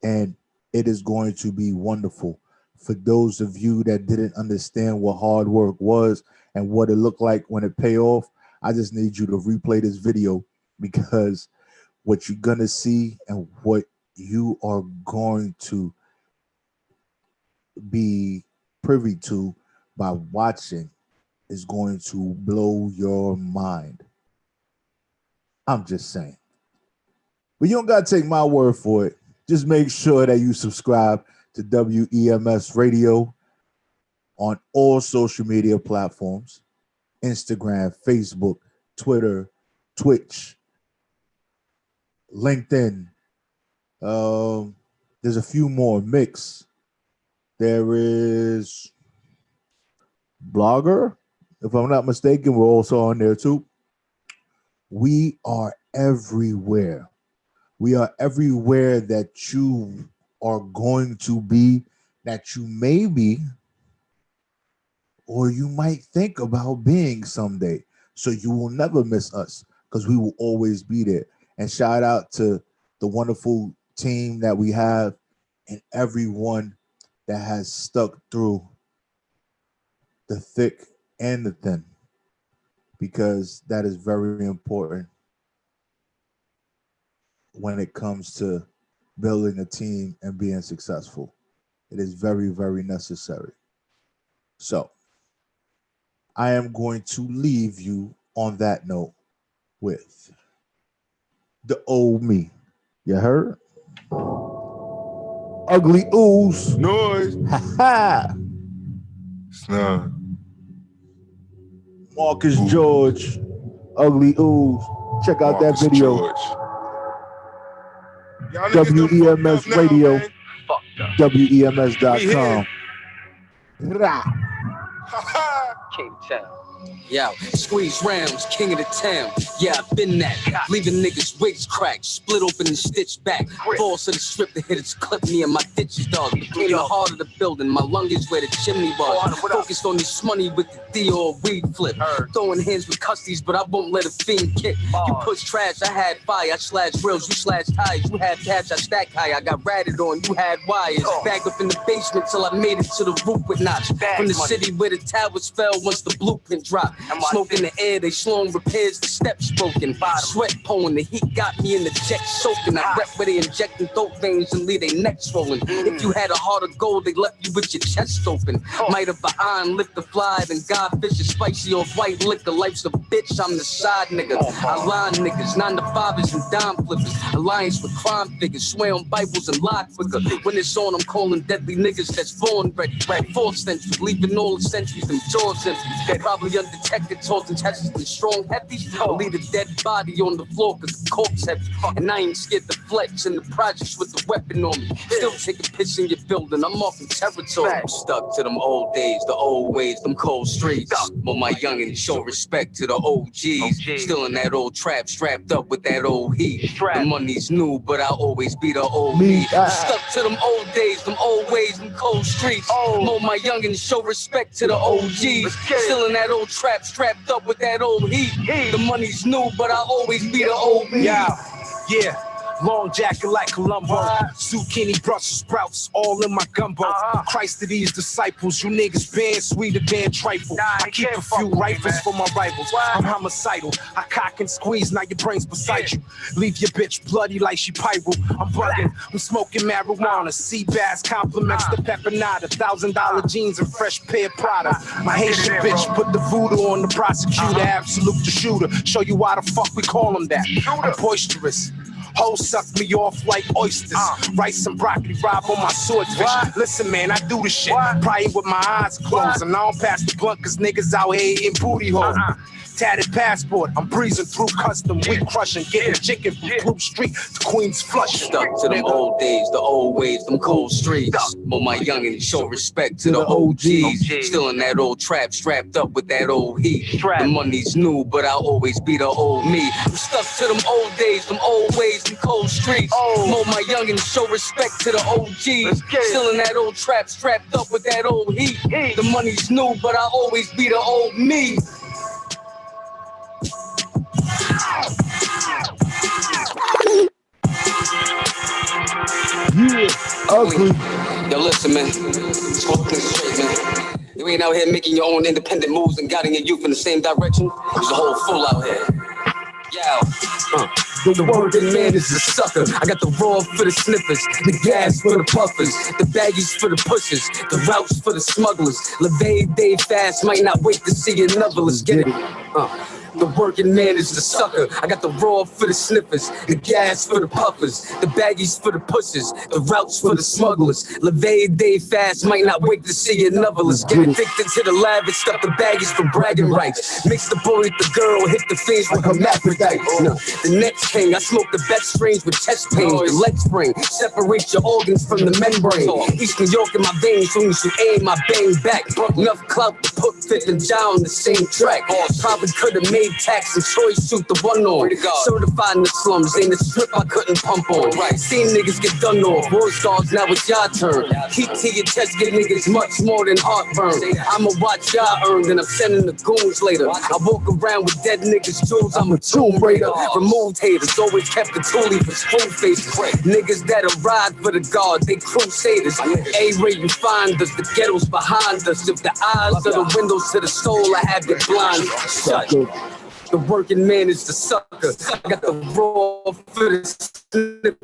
and it is going to be wonderful. For those of you that didn't understand what hard work was and what it looked like when it pay off, I just need you to replay this video, because what you're gonna see and what you are going to be privy to by watching is going to blow your mind. I'm just saying. But you don't got to take my word for it. Just make sure that you subscribe to WEMS Radio on all social media platforms: Instagram, Facebook, Twitter, Twitch, LinkedIn. There's a few more. Mix. There is Blogger, if I'm not mistaken. We're also on there too. We are everywhere. We are everywhere that you are going to be, that you may be, or you might think about being someday. So you will never miss us, because we will always be there. And shout out to the wonderful team that we have and everyone that has stuck through the thick and the thin. because that is very important when it comes to building a team and being successful. It is very, very necessary. So I am going to leave you on that note with the old me. You heard? Ugly Ooze. Noise. Ha ha. Snug. Marcus George. Ugly Ooze. Check out Marcus that video. George. Y'all niggas done WEMS fucked up Radio. now, man. WEMS.com. King Town. Yo, squeeze rounds, king of the town. Yeah, I've been that. Leaving niggas wigs cracked, split open and stitched back. Balls to the strip, the hitters clip me and my ditches, dog. Became the heart of the building, my lung is where the chimney was. Focused on this money with the Dior weed flip. Throwing hands with custies, but I won't let a fiend kick. You push trash, I had fire. I slashed rails, you slashed tires. You had cash, I stacked high. I got ratted on, you had wires. Back up in the basement till I made it to the roof with notch. From the city where the towers fell once the blueprint dropped. Smoke in the air, they slowing repairs, the steps broken. Sweat pouring, the heat got me in the jet soaking. I rep where they injecting throat veins and leave their necks swollen. If you had a heart of gold, they left you with your chest open. Might have an iron, lift the fly, then God fish is spicy or white liquor. Life's a bitch, I'm the side nigga. I line niggas, 9 to 5ers and dime flippers. Alliance with crime figures, swear on Bibles and lie quicker. When it's on, I'm calling deadly niggas that's born ready. 4th century, leaving all the centuries, them jaws empty. They probably undetected, talking Texas and strong heavies. I'll leave a dead body on the floor cause the corpse heavy. And I ain't scared to flex in the projects with the weapon on me. Still take a piss in your building, I'm off in territory. I'm stuck to them old days, the old ways, them cold streets. But my youngin' show respect to the OGs. Still in that old trap, strapped up with that old heat. The money's new, but I'll always be the old me. I'm stuck to them old days, them old ways, them cold streets. More my youngin' show respect to the OGs. Still in that old trap, strapped up with that old heat. The money's new, but I'll always be the old me. Yeah. Long jacket like Columbo, zucchini, Brussels sprouts, all in my gumbo. Christ to these disciples, you niggas band sweeter than trifle. I keep a few rifles for my rivals. I'm homicidal, I cock and squeeze, now your brain's beside you. Leave your bitch bloody like she pyro. I'm bugging, I'm smoking marijuana. Sea bass compliments the pepperada. $1,000 jeans and fresh pair of Prada. My Haitian bitch put the voodoo on the prosecutor. Absolute the shooter, show you why the fuck we call him that. I'm boisterous. Hoes suck me off like oysters. Rice and broccoli rob on my swordfish. Listen, man, I do the shit. Probably with my eyes closed. And I don't pass the blunt cause niggas out here eating booty holes. Tatted passport, I'm breezing through custom, we crushing, getting chicken from Blue Street to Queens Flushing. Stuck to them old days, the old ways, them cold streets. But my youngin' show respect to the OGs. Still in that old trap, strapped up with that old heat. The money's new, but I'll always be the old me. I'm stuck to them old days, them old ways, them cold streets. More my youngin' show respect to the OGs. Still in that old trap, strapped up with that old heat. The money's new, but I'll always be the old me. Yeah, ugly. Yo, listen, man. Smoking straight, man. You ain't out here making your own independent moves and guiding your youth in the same direction. There's a whole fool out here. Yo, the working man is a sucker. I got the raw for the sniffers, the gas for the puffers, the baggies for the pushers, the routes for the smugglers. Levee day fast, might not wait to see another. Let's get it. The working man is the sucker. I got the raw for the sniffers, the gas for the puffers, the baggies for the pushers, the routes for the smugglers. Levee day fast, might not wait to see another. Let's get addicted to the lavish, stuff the baggies for bragging rights. Mix the boy with the girl, hit the face with hermaphrodite. No, the next king, I smoke the best strains with chest pains. The leg spring, separate your organs from the membrane. East New York in my veins, soon as you aim, I bang back. Enough clout to put Fifth and John on the same track. Probably could have made tax and choice suit the one on. Certified in the slums, ain't a strip I couldn't pump on. Seen niggas get done off, war stars, now it's your turn. Keep to your chest, get niggas much more than heartburn. I'ma watch y'all earn, then I'm sending the goons later. I walk around with dead niggas' jewels, I'm a tomb raider. Removed haters, always kept the toolie for spoon faces. Niggas that'll ride for the guard, they crusaders. A-Ray, you find us, the ghetto's behind us. If the eyes of the windows close to the soul, I have it blind. Shut. The working man is the sucker. I got the raw for the snip.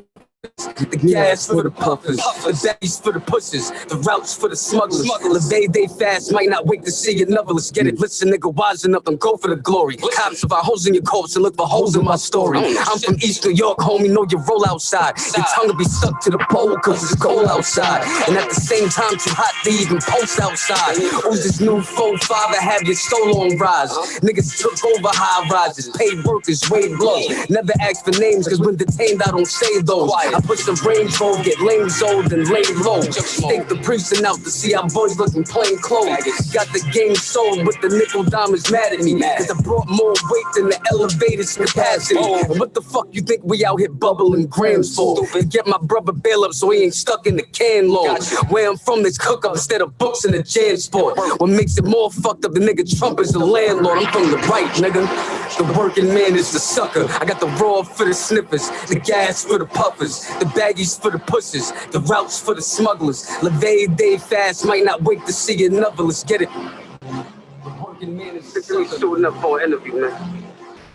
The gas for the puffers, the baggies for the pushers, the routes for the smugglers. Levay they fast, might not wait to see another. Let's get it. Listen, nigga, wisen up and go for the glory. Cops about holes in your coats and look for holes in my story. I'm from East New York, homie, know you roll outside. Your tongue will be stuck to the pole cause it's cold outside. And at the same time, too hot to even post outside. Who's this new 4-5 have your soul on rise? Niggas took over high rises, paid workers, way blow. Never ask for names cause when detained, I don't say those. I push the rainbow, get lame sold and lay low. Take the precinct out to see how boys looking plain clothes. Got the game sold with the nickel diamonds mad at me. Cause I brought more weight than the elevator's capacity. And what the fuck you think we out here bubbling grams for? To get my brother bail up so he ain't stuck in the can load. Where I'm from, it's cook up instead of books in the jam sport. What makes it more fucked up, the nigga Trump is the landlord. I'm from the right, nigga. The working man is the sucker. I got the raw for the sniffers, the gas for the puffers, the baggies for the pushers, the routes for the smugglers. Levay day fast, might not wait to see another. Let's get it. The working man is simply suiting up for an interview, man.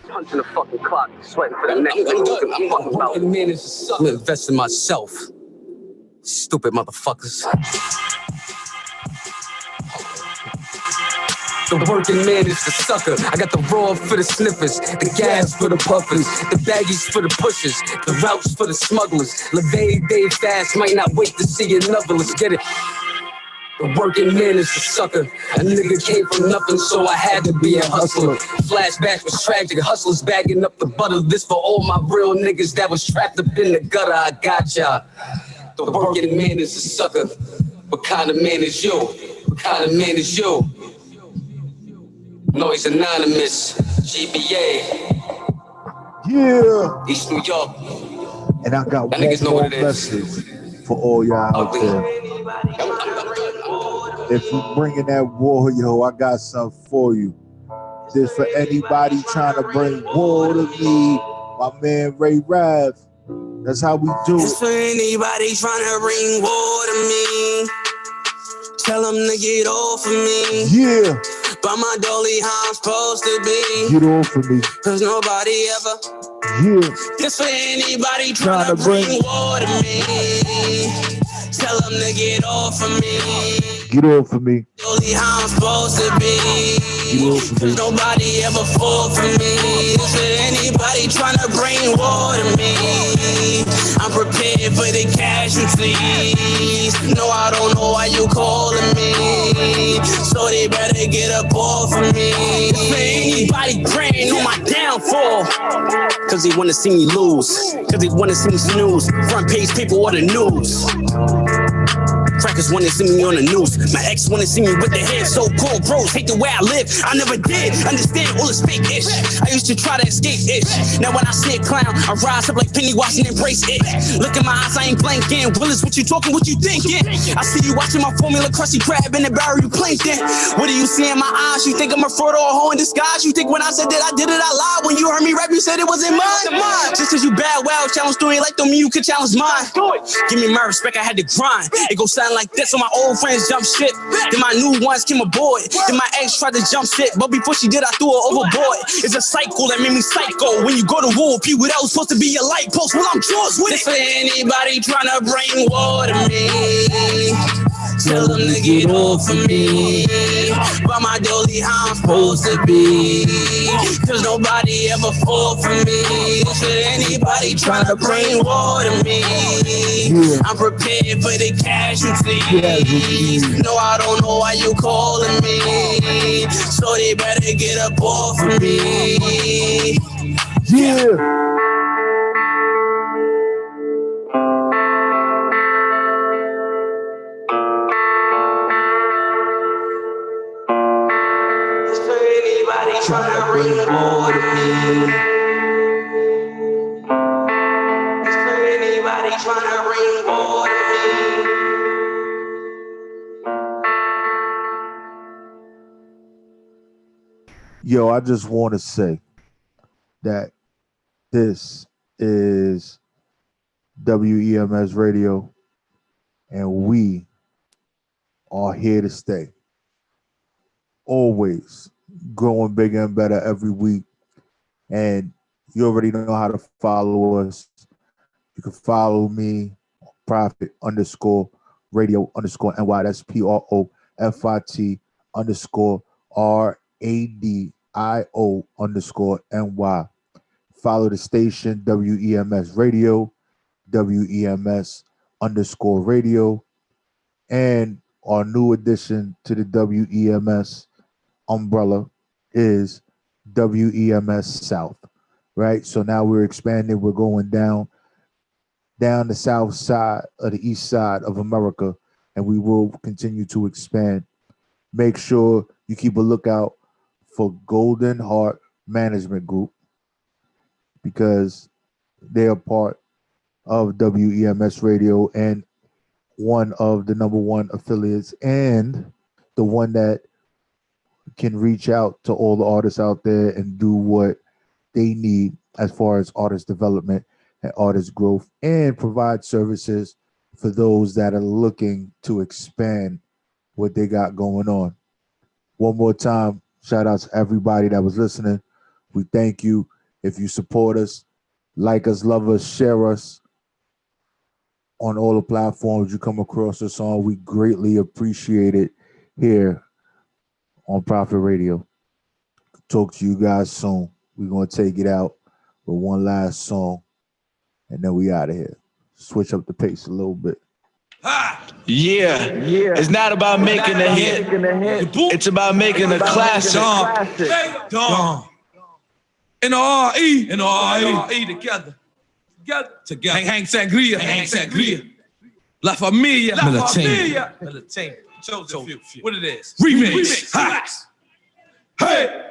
Punching the fucking clock, sweating for the next thing. The working man is the sucker. I'm investing myself. Stupid motherfuckers. The working man is the sucker. I got the raw for the sniffers, the gas for the puffers, the baggies for the pushers, the routes for the smugglers. Levay day fast, might not wait to see another. Let's get it. The working man is the sucker. A nigga came from nothing, so I had to be a hustler. Flashback was tragic. Hustlers bagging up the butter. This for all my real niggas that was trapped up in the gutter. I got ya. The working man is the sucker. What kind of man is you? What kind of man is you? Noise Anonymous, GBA. Yeah. East New York. And I got one more message for all y'all out there. If you bringing that war, yo, I got something for you. This for anybody trying to bring war to me. My man Ray Rav. That's how we do it. It's for anybody trying to bring war to me. Tell them to get off of me. Yeah. By my dolly, how I'm supposed to be. Get off of me. Cause nobody ever. Yeah. This for anybody trying to bring war to me. Tell them to get off of me. Get off of me. Dolly, how I'm supposed to be. Get off of me. Cause nobody ever fall for me. This for anybody trying to bring war to me. I'm prepared for the casualties. No, I don't know why you calling me. So they better get up off of me. For anybody praying on my downfall. Cause they wanna see me lose. Cause they wanna see me snooze. Front page people or the news. Crackers wanna see me on the news. My ex wanna see me with the head so cold. Bros hate the way I live. I never did understand all this fake-ish. I used to try to escape-ish. Now when I see a clown, I rise up like Pennywise and embrace it. Look in my eyes, I ain't blanking. Willis, what you talking, what you thinking? I see you watching my formula, crusty crab in the barrel, you plankton. What do you see in my eyes? You think I'm a fraud or a hoe in disguise? You think when I said that I did it, I lied? When you heard me rap, you said it wasn't mine? Just cause you bad, wow, challenge story like them, you could challenge mine. Give me my respect, I had to grind. It go sound like this, so my old friends jump ship. Then my new ones came aboard. Then my ex tried to jump shit, but before she did, I threw her overboard. It's a cycle that made me psycho. When you go to war, people that was supposed to be your light post. Well, I'm yours with it. For anybody trying to bring war to me, tell them to get off of me. By my dolly, how I'm supposed to be. Cause nobody ever fall for me. For anybody trying to bring war to me, I'm prepared for the casualties. No, I don't know why you calling me. So they better get up off of me. Yeah. Trying to bring war to me. It's for anybody trying to bring war to me. Yo, I just want to say that this is WEMS Radio, and we are here to stay. always growing bigger and better every week. And you already know how to follow us. You can follow me, Profit_radio_NY. That's PROFIT_RADIO_NY. Follow the station, WEMS Radio, WEMS_radio. And our new addition to the WEMS umbrella is WEMS South, right? So now we're expanding. We're going down the south side of the east side of America, and we will continue to expand. Make sure you keep a lookout for Golden Heart Management Group because they are part of WEMS Radio and one of the #1 affiliates and the one that can reach out to all the artists out there and do what they need as far as artist development and artist growth and provide services for those that are looking to expand what they got going on. One more time, shout out to everybody that was listening. We thank you. If you support us, like us, love us, share us on all the platforms you come across us on, we greatly appreciate it here on Profit Radio. Talk to you guys soon. We're going to take it out with one last song, and then we out of here. Switch up the pace a little bit. Yeah. It's not about making a hit. It's about making a classic. Dawn. N-R-E together. Hang Sangria. La Familia. Militain. Chosen few. What it is? Remix. Hey.